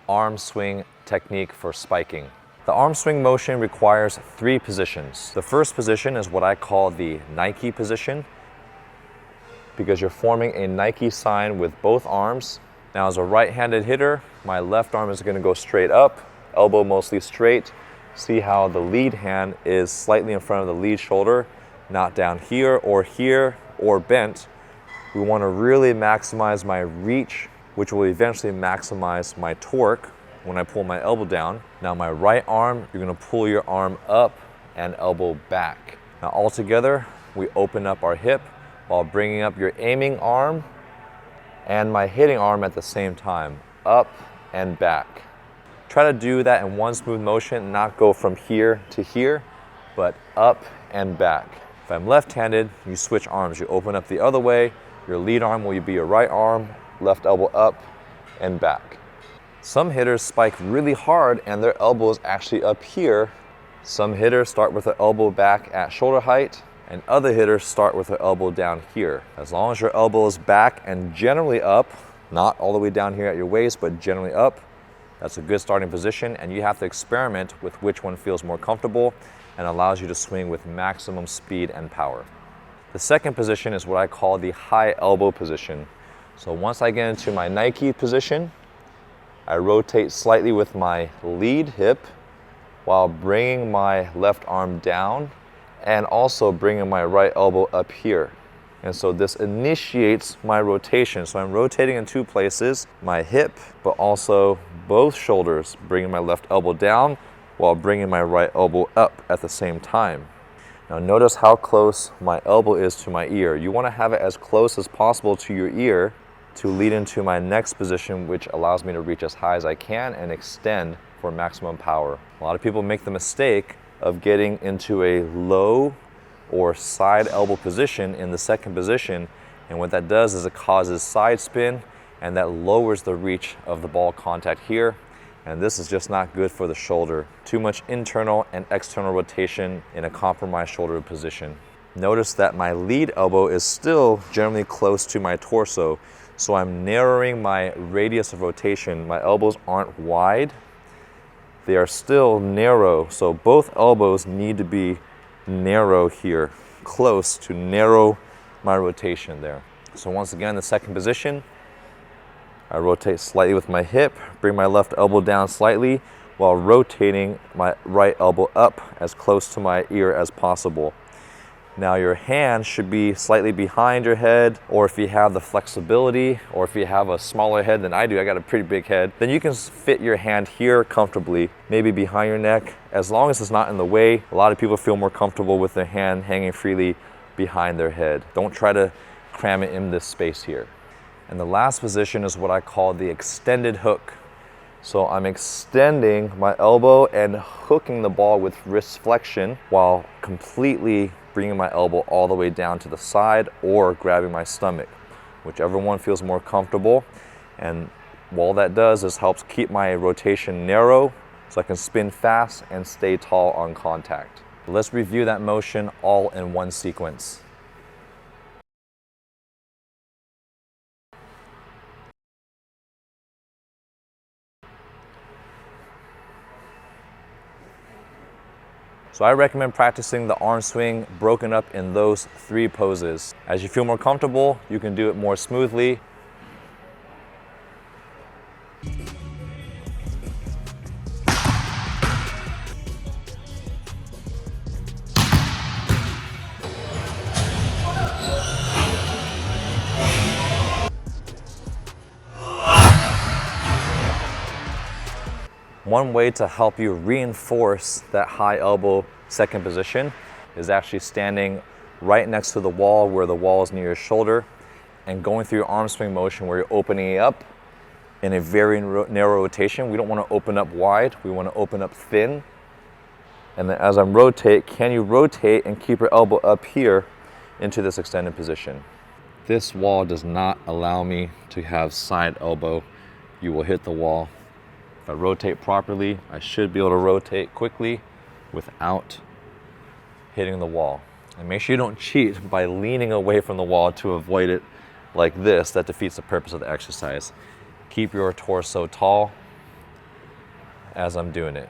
arm swing technique for spiking. The arm swing motion requires 3 positions. The first position is what I call the Nike position, because you're forming a Nike sign with both arms. Now as a right-handed hitter, my left arm is going to go straight up, elbow mostly straight. See how the lead hand is slightly in front of the lead shoulder, not down here or bent. We want to really maximize my reach, which will eventually maximize my torque when I pull my elbow down. Now my right arm, you're going to pull your arm up and elbow back. Now all together, we open up our hip while bringing up your aiming arm and my hitting arm at the same time, up and back. Try to do that in one smooth motion, not go from here to here, but up and back. If I'm left-handed, you switch arms. You open up the other way, your lead arm will be your right arm, left elbow up and back. Some hitters spike really hard and their elbow is actually up here. Some hitters start with their elbow back at shoulder height, and other hitters start with their elbow down here. As long as your elbow is back and generally up, not all the way down here at your waist, but generally up, that's a good starting position, and you have to experiment with which one feels more comfortable and allows you to swing with maximum speed and power. The second position is what I call the high elbow position. So once I get into my Nike position, I rotate slightly with my lead hip while bringing my left arm down and also bringing my right elbow up here. And so this initiates my rotation. So I'm rotating in 2 places, my hip, but also both shoulders, bringing my left elbow down while bringing my right elbow up at the same time. Now notice how close my elbow is to my ear. You want to have it as close as possible to your ear to lead into my next position, which allows me to reach as high as I can and extend for maximum power. A lot of people make the mistake of getting into a low or side elbow position in the second position, and what that does is it causes side spin and that lowers the reach of the ball contact here, and this is just not good for the shoulder. Too much internal and external rotation in a compromised shoulder position. Notice that my lead elbow is still generally close to my torso, so I'm narrowing my radius of rotation. My elbows aren't wide, they are still narrow, so both elbows need to be narrow here, close to narrow my rotation there. So once again, the second position, I rotate slightly with my hip, bring my left elbow down slightly while rotating my right elbow up as close to my ear as possible. Now your hand should be slightly behind your head, or if you have the flexibility, or if you have a smaller head than I do, I got a pretty big head, then you can fit your hand here comfortably, maybe behind your neck, as long as it's not in the way. A lot of people feel more comfortable with their hand hanging freely behind their head. Don't try to cram it in this space here. And the last position is what I call the extended hook. So I'm extending my elbow and hooking the ball with wrist flexion while completely bringing my elbow all the way down to the side or grabbing my stomach, whichever one feels more comfortable. And all that does is helps keep my rotation narrow so I can spin fast and stay tall on contact. Let's review that motion all in one sequence. So I recommend practicing the arm swing broken up in those 3 poses. As you feel more comfortable, you can do it more smoothly. One way to help you reinforce that high elbow second position is actually standing right next to the wall where the wall is near your shoulder and going through your arm swing motion where you're opening up in a very narrow rotation. We don't want to open up wide, we want to open up thin. And then as I'm rotate, can you rotate and keep your elbow up here into this extended position? This wall does not allow me to have side elbow. You will hit the wall. If I rotate properly, I should be able to rotate quickly without hitting the wall. And make sure you don't cheat by leaning away from the wall to avoid it like this. That defeats the purpose of the exercise. Keep your torso tall as I'm doing it.